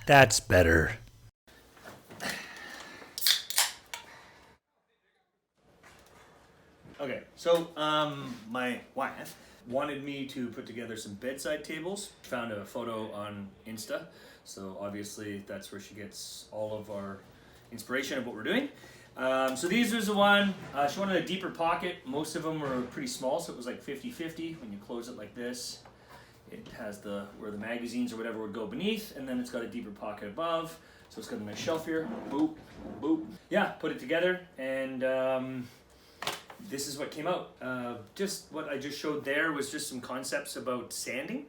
That's better. Okay, so my wife wanted me to put together some bedside tables. Found a photo on Insta, so obviously that's where she gets all of our inspiration of what we're doing. So these was the one, she wanted a deeper pocket. Most of them were pretty small, so it was like 50-50. When you close it like this, it has where the magazines or whatever would go beneath, and then it's got a deeper pocket above. So it's got a nice shelf here. Boop, boop. Yeah, put it together, and this is what came out. Just what I just showed there was just some concepts about sanding.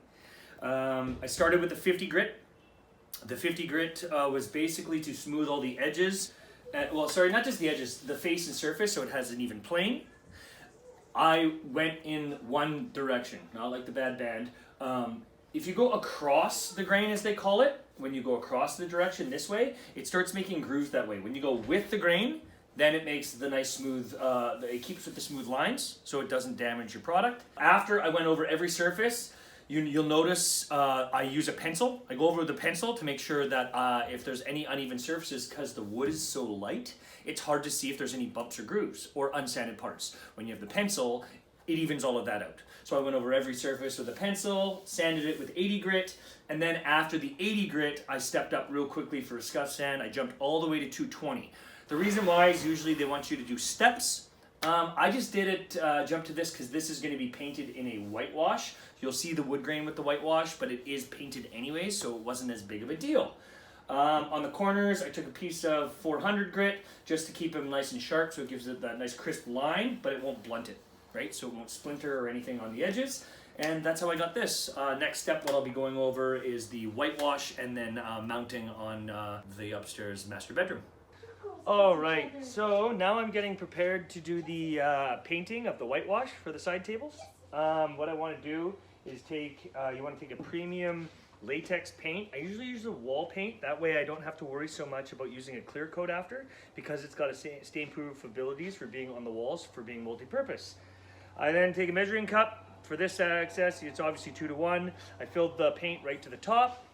I started with the 50 grit. The 50 grit was basically to smooth all the edges. Well, sorry, not just the edges, the face and surface, so it has an even plane. I went in one direction, not like the bad band. If you go across the grain, as they call it, when you go across the direction this way, it starts making grooves that way. When you go with the grain, then it makes the nice smooth, it keeps with the smooth lines, so it doesn't damage your product. After I went over every surface, you'll notice I use a pencil. I go over with the pencil to make sure that if there's any uneven surfaces, because the wood is so light, it's hard to see if there's any bumps or grooves or unsanded parts. When you have the pencil, it evens all of that out. So I went over every surface with a pencil, sanded it with 80 grit, and then after the 80 grit, I stepped up real quickly for a scuff sand. I jumped all the way to 220. The reason why is usually they want you to do steps. I just did it, jump to this because this is going to be painted in a whitewash. You'll see the wood grain with the whitewash, but it is painted anyway, so it wasn't as big of a deal. On the corners, I took a piece of 400 grit just to keep them nice and sharp, so it gives it that nice crisp line, but it won't blunt it, right? So it won't splinter or anything on the edges. And that's how I got this. Next step, what I'll be going over is the whitewash and then mounting on the upstairs master bedroom. All right, so now I'm getting prepared to do the painting of the whitewash for the side tables. What I want to do is you want to take a premium latex paint. I usually use a wall paint. That way I don't have to worry so much about using a clear coat after, because it's got a stain-proof abilities for being on the walls, for being multi-purpose. I then take a measuring cup. For this access, it's obviously 2-to-1. I filled the paint right to the top.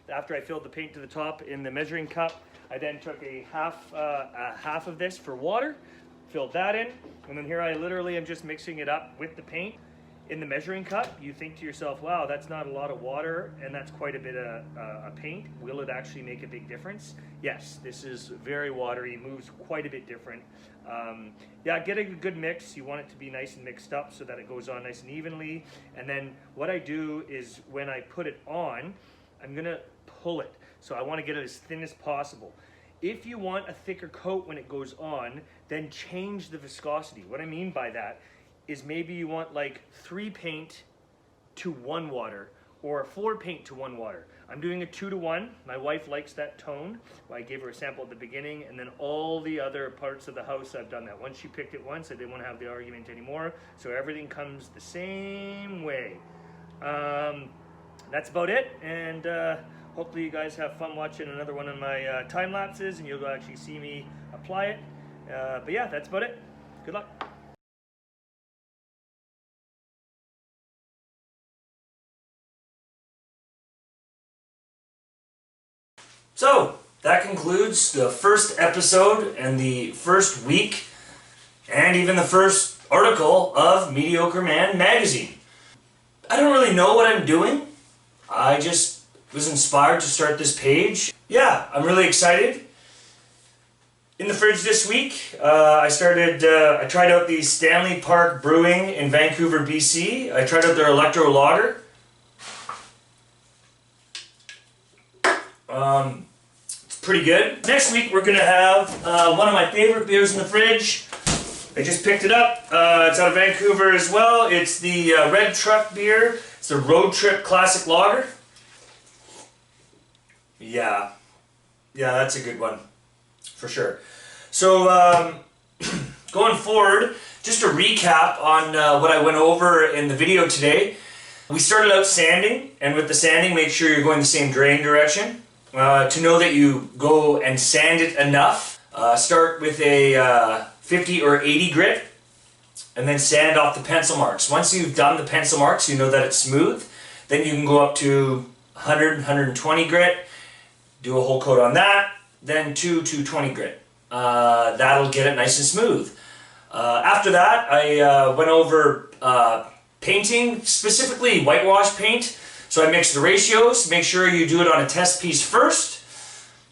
After I filled the paint to the top in the measuring cup, I then took a half of this for water, filled that in, and then here I literally am just mixing it up with the paint. In the measuring cup, you think to yourself, wow, that's not a lot of water, and that's quite a bit of paint. Will it actually make a big difference? Yes, this is very watery, moves quite a bit different. Yeah, get a good mix. You want it to be nice and mixed up so that it goes on nice and evenly. And then what I do is when I put it on, I'm gonna pull it. So I want to get it as thin as possible. If you want a thicker coat when it goes on, then change the viscosity. What I mean by that is maybe you want like 3 paint to 1 water, or 4 paint to 1 water. I'm doing a 2-to-1. My wife likes that tone. I gave her a sample at the beginning, and then all the other parts of the house I've done that. Once she picked it once, I didn't want to have the argument anymore, so everything comes the same way. That's about it, and hopefully you guys have fun watching another one of my time lapses, and you'll actually see me apply it. But yeah, that's about it. Good luck. So, that concludes the first episode and the first week and even the first article of Mediocre Man Magazine. I don't really know what I'm doing. I just was inspired to start this page. Yeah, I'm really excited. In the fridge this week, I tried out the Stanley Park Brewing in Vancouver, BC. I tried out their Electro Lager. It's pretty good. Next week we're going to have one of my favorite beers in the fridge. I just picked it up. It's out of Vancouver as well. It's the Red Truck beer. It's the Road Trip Classic Lager. Yeah, that's a good one, for sure. So, going forward, just a recap on what I went over in the video today. We started out sanding, and with the sanding, make sure you're going the same drain direction. To know that you go and sand it enough, start with a 50 or 80 grit, and then sand off the pencil marks. Once you've done the pencil marks, you know that it's smooth, then you can go up to 100, 120 grit, do a whole coat on that, then 220 grit. That'll get it nice and smooth. After that, I went over painting, specifically whitewash paint. So I mixed the ratios. Make sure you do it on a test piece first.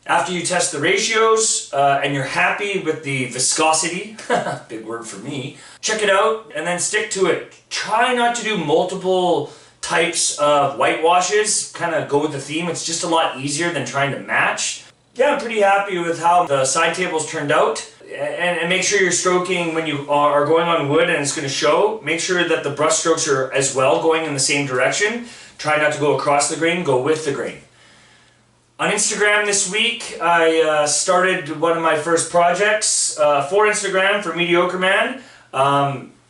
After you test the ratios and you're happy with the viscosity, big word for me, check it out and then stick to it. Try not to do multiple types of whitewashes, kind of go with the theme. It's just a lot easier than trying to match. Yeah, I'm pretty happy with how the side tables turned out. And make sure you're stroking when you are going on wood and it's going to show. Make sure that the brush strokes are as well going in the same direction. Try not to go across the grain, go with the grain. On Instagram this week, I started one of my first projects for Instagram for Mediocre Man.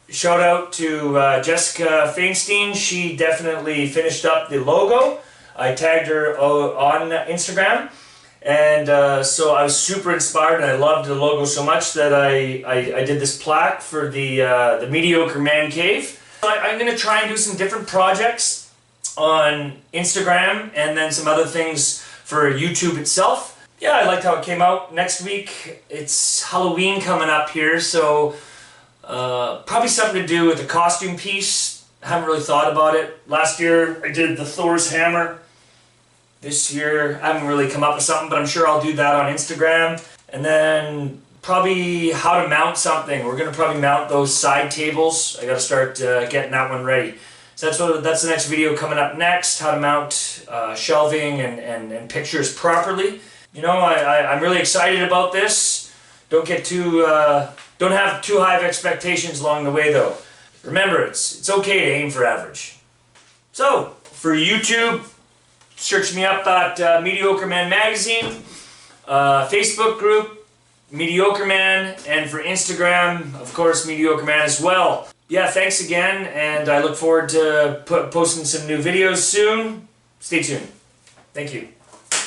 Shout out to Jessica Feinstein. She definitely finished up the logo. I tagged her on Instagram. And so I was super inspired and I loved the logo so much that I did this plaque for the Mediocre Man Cave. I'm going to try and do some different projects on Instagram and then some other things for YouTube itself. Yeah, I liked how it came out. Next week, it's Halloween coming up here, so probably something to do with the costume piece. I haven't really thought about it. Last year, I did the Thor's hammer. This year, I haven't really come up with something, but I'm sure I'll do that on Instagram. And then probably how to mount something. We're going to probably mount those side tables. I got to start getting that one ready. So that's the next video coming up next, how to mount shelving and pictures properly. You know, I'm really excited about this. Don't have too high of expectations along the way though. Remember, it's okay to aim for average. So, for YouTube, search me up at Mediocre Man Magazine, Facebook group, Mediocre Man, and for Instagram, of course, Mediocre Man as well. Yeah, thanks again, and I look forward to posting some new videos soon. Stay tuned. Thank you.